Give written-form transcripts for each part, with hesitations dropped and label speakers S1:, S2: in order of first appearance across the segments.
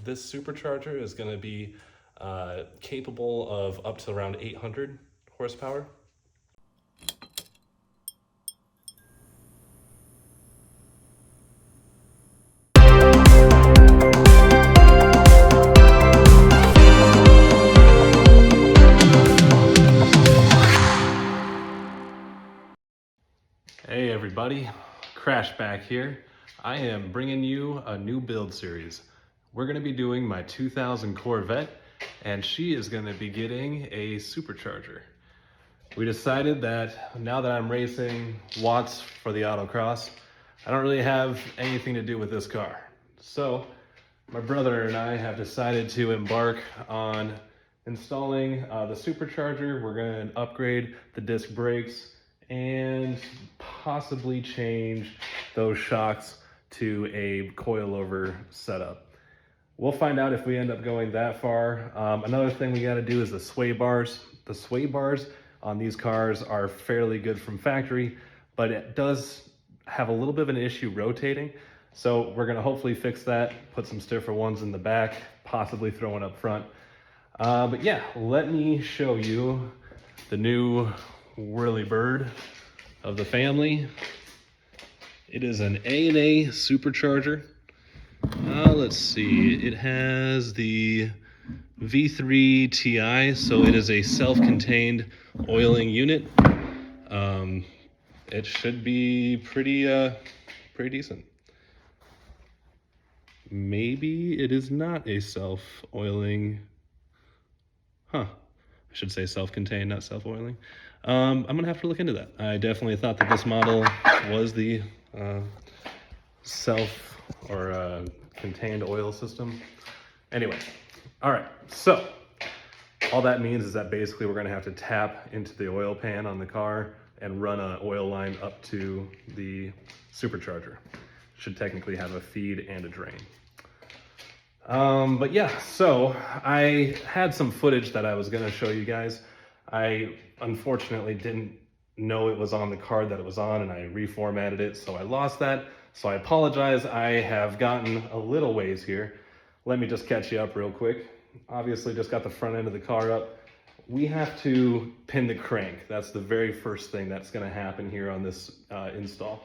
S1: this supercharger is going to be capable of up to around 800 horsepower. Hey everybody, Crash back here. I am bringing you a new build series. We're going to be doing my 2000 Corvette, and she is going to be getting a supercharger. We decided that now that I'm racing Watts for the autocross, I don't really have anything to do with this car. So my brother and I have decided to embark on installing the supercharger. We're going to upgrade the disc brakes and possibly change those shocks to a coilover setup. We'll find out if we end up going that far. Another thing we got to do is the sway bars. The sway bars on these cars are fairly good from factory, but it does have a little bit of an issue rotating. So we're going to hopefully fix that, put some stiffer ones in the back, possibly throw one up front. But yeah, let me show you the new whirly bird of the family. It is an A&A supercharger. Let's see, it has the V3 Ti, so it is a self-contained oiling unit. It should be pretty decent. Maybe it is not a self-oiling, I should say self-contained, not self-oiling. I'm gonna have to look into that. I definitely thought that this model was the self or contained oil system. Anyway, all right, so all that means is that basically we're gonna have to tap into the oil pan on the car and run an oil line up to the supercharger. Should technically have a feed and a drain. But yeah, so I had some footage that I was gonna show you guys. I unfortunately didn't know it was on the card that it was on, and I reformatted it, so I lost that. So I apologize. I have gotten a little ways here. Let me just catch you up real quick. Obviously just got the front end of the car up. We have to pin the crank. That's the very first thing that's gonna happen here on this install.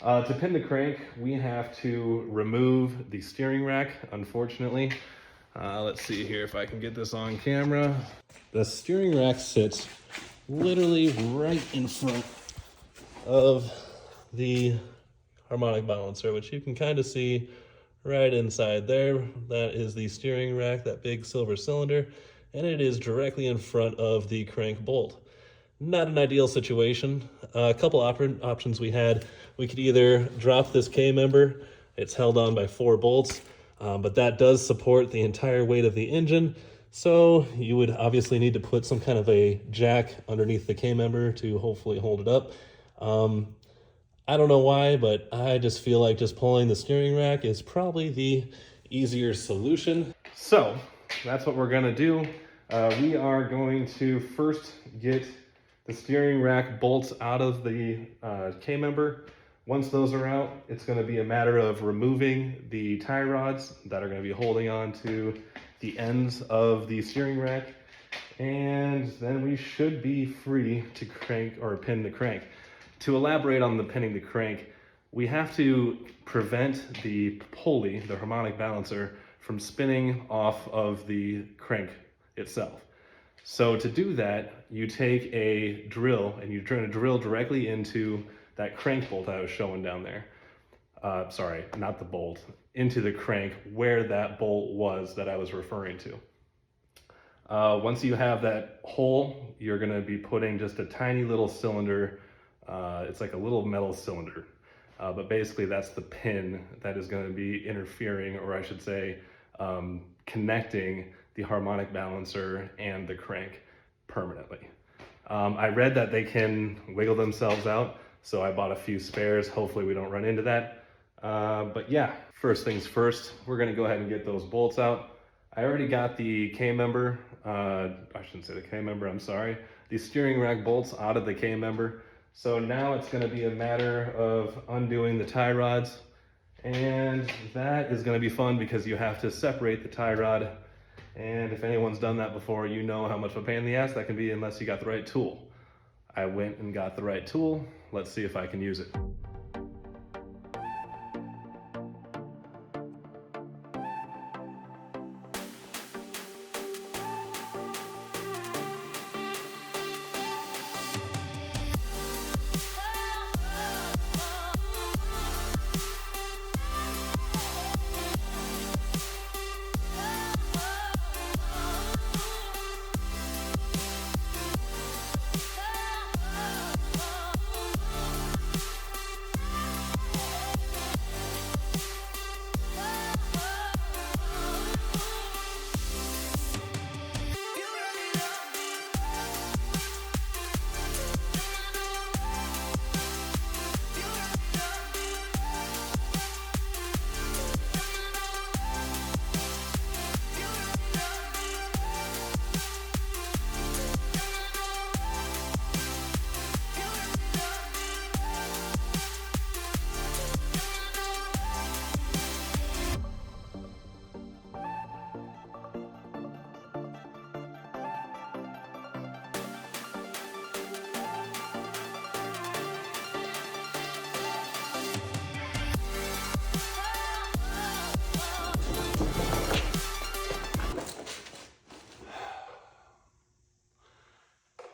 S1: To pin the crank, we have to remove the steering rack, unfortunately. Let's see here if I can get this on camera. The steering rack sits literally right in front of the harmonic balancer, which you can kind of see right inside there. That is the steering rack, that big silver cylinder, and it is directly in front of the crank bolt. Not an ideal situation. A couple options we had. We could either drop this K-member. It's held on by 4 bolts, but that does support the entire weight of the engine. So you would obviously need to put some kind of a jack underneath the K-member to hopefully hold it up. I don't know why, but I just feel like just pulling the steering rack is probably the easier solution. So that's what we're gonna do. We are going to first get the steering rack bolts out of the K-member. Once those are out, it's gonna be a matter of removing the tie rods that are gonna be holding on to the ends of the steering rack, and then we should be free to crank or pin the crank. To elaborate on the pinning the crank, we have to prevent the pulley, the harmonic balancer, from spinning off of the crank itself. So to do that, you take a drill and you're trying to drill directly into that crank bolt I was showing down there. Sorry, not the bolt, into the crank where that bolt was that I was referring to. Once you have that hole, you're gonna be putting just a tiny little cylinder. It's like a little metal cylinder, but basically that's the pin that is gonna be interfering, or I should say, connecting the harmonic balancer and the crank permanently. I read that they can wiggle themselves out, so I bought a few spares. Hopefully we don't run into that. But yeah, first things first, we're gonna go ahead and get those bolts out. I already got the K-member, I shouldn't say the K-member, I'm sorry, the steering rack bolts out of the K-member. So now it's gonna be a matter of undoing the tie rods And that is going to be fun because you have to separate the tie rod. And if anyone's done that before, you know how much of a pain in the ass that can be unless you got the right tool. I went and got the right tool. Let's see if I can use it.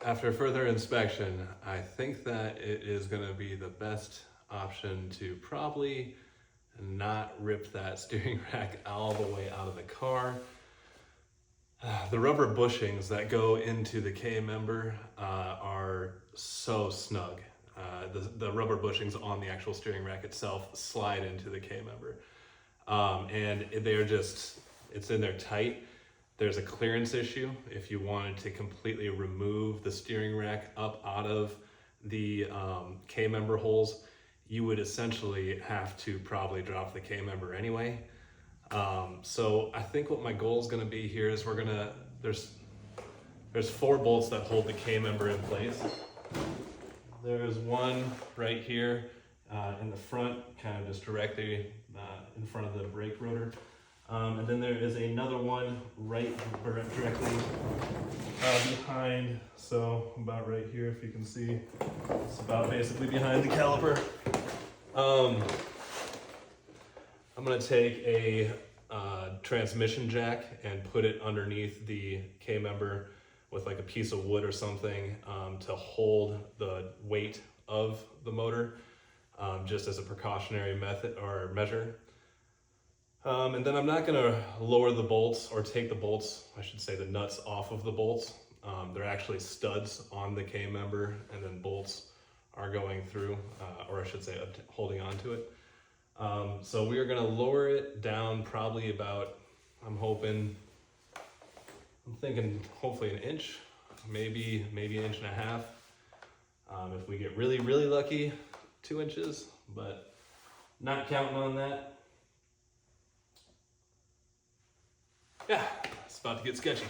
S1: After further inspection, I think that it is going to be the best option to probably not rip that steering rack all the way out of the car. The rubber bushings that go into the K-member are so snug. The rubber bushings on the actual steering rack itself slide into the K-member. And they're just, it's in there tight. There's a clearance issue. If you wanted to completely remove the steering rack up out of the K-member holes, you would essentially have to probably drop the K-member anyway. So I think what my goal is gonna be here is there's 4 bolts that hold the K-member in place. There's one right here in the front, kind of just directly in front of the brake rotor. And then there is another one right directly behind, so about right here, if you can see, it's about basically behind the caliper. I'm gonna take a transmission jack and put it underneath the K-member with like a piece of wood or something to hold the weight of the motor, just as a precautionary method or measure. And then I'm not gonna lower the bolts or take the bolts, I should say the nuts off of the bolts. They're actually studs on the K-member, and then bolts are going through, or I should say holding on to it. So we are gonna lower it down probably about, I'm thinking hopefully an inch, maybe an inch and a half. If we get really, really lucky, 2 inches, but not counting on that. Yeah, it's about to get sketchy.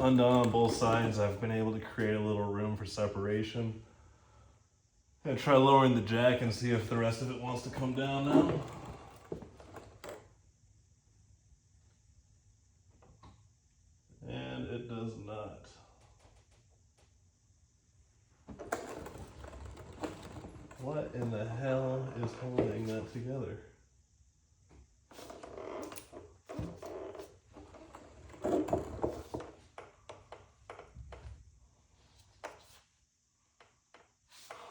S1: undone on both sides. I've been able to create a little room for separation. I'm gonna try lowering the jack and see if the rest of it wants to come down now. And it does not. What in the hell is holding that together?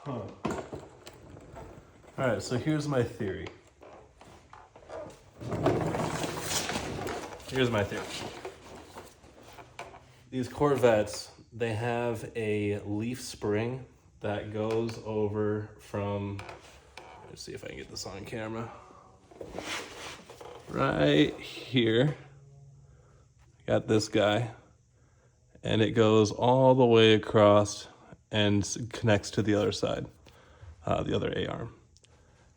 S1: Huh. All right, so here's my theory. These Corvettes, they have a leaf spring that goes over from, let's see if I can get this on camera. Right here, got this guy, and it goes all the way across and connects to the other side, the other A-arm.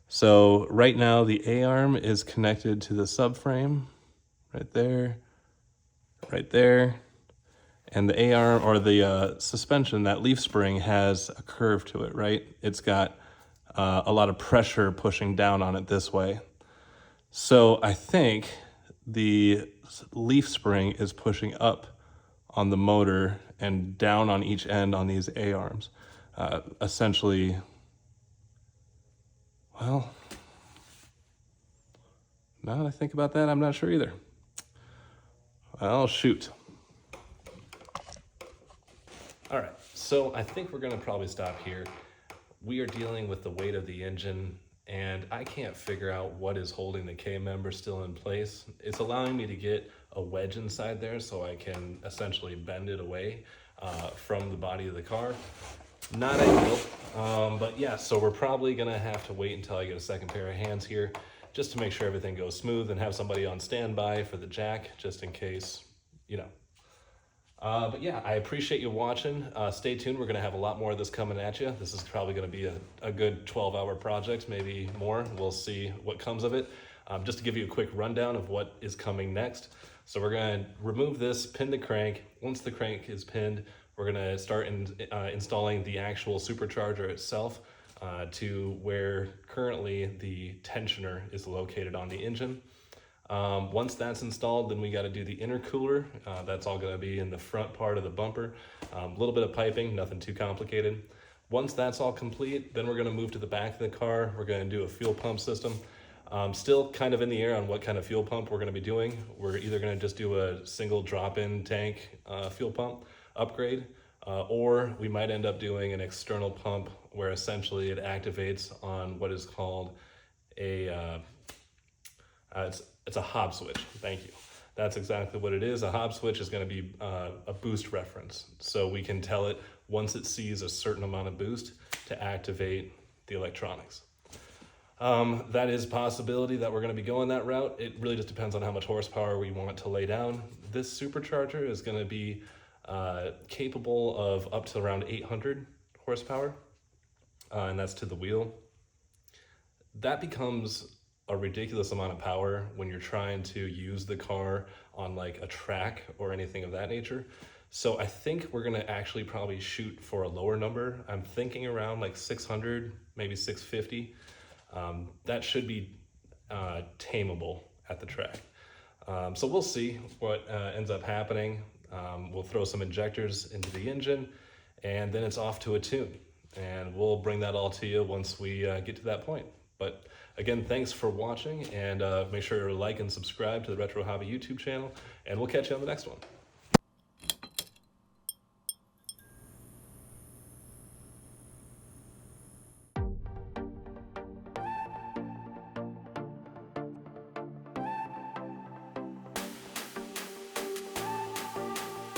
S1: So right now the A-arm is connected to the subframe, right there, and the A-arm, or the suspension, that leaf spring has a curve to it, right? It's got a lot of pressure pushing down on it this way. So I think the leaf spring is pushing up on the motor and down on each end on these A-arms. Essentially, well, now that I think about that, I'm not sure either. Well, shoot. All right, so I think we're gonna probably stop here. We are dealing with the weight of the engine, and I can't figure out what is holding the K-member still in place. It's allowing me to get a wedge inside there so I can essentially bend it away from the body of the car. Not ideal, but yeah, so we're probably gonna have to wait until I get a second pair of hands here just to make sure everything goes smooth and have somebody on standby for the jack just in case, you know. But yeah, I appreciate you watching. Stay tuned. We're going to have a lot more of this coming at you. This is probably going to be a good 12-hour project, maybe more. We'll see what comes of it. Just to give you a quick rundown of what is coming next. So we're going to remove this, pin the crank. Once the crank is pinned, we're going to start installing the actual supercharger itself to where currently the tensioner is located on the engine. Once that's installed, then we got to do the intercooler. That's all going to be in the front part of the bumper. A little bit of piping, nothing too complicated. Once that's all complete, then we're going to move to the back of the car. We're going to do a fuel pump system. Still kind of in the air on what kind of fuel pump we're going to be doing. We're either going to just do a single drop-in tank fuel pump upgrade, or we might end up doing an external pump where essentially it activates on what is called a it's a hob switch. Thank you. That's exactly what it is. A hob switch is going to be a boost reference. So we can tell it once it sees a certain amount of boost to activate the electronics. That is a possibility that we're going to be going that route. It really just depends on how much horsepower we want to lay down. This supercharger is going to be capable of up to around 800 horsepower, and that's to the wheel. That becomes a ridiculous amount of power when you're trying to use the car on like a track or anything of that nature. So I think we're gonna actually probably shoot for a lower number. I'm thinking around like 600, maybe 650. That should be tameable at the track. So we'll see what ends up happening. We'll throw some injectors into the engine and then it's off to a tune. And we'll bring that all to you once we get to that point. But again, thanks for watching, and make sure to like and subscribe to the Retro Hobby YouTube channel, and we'll catch you on the next one.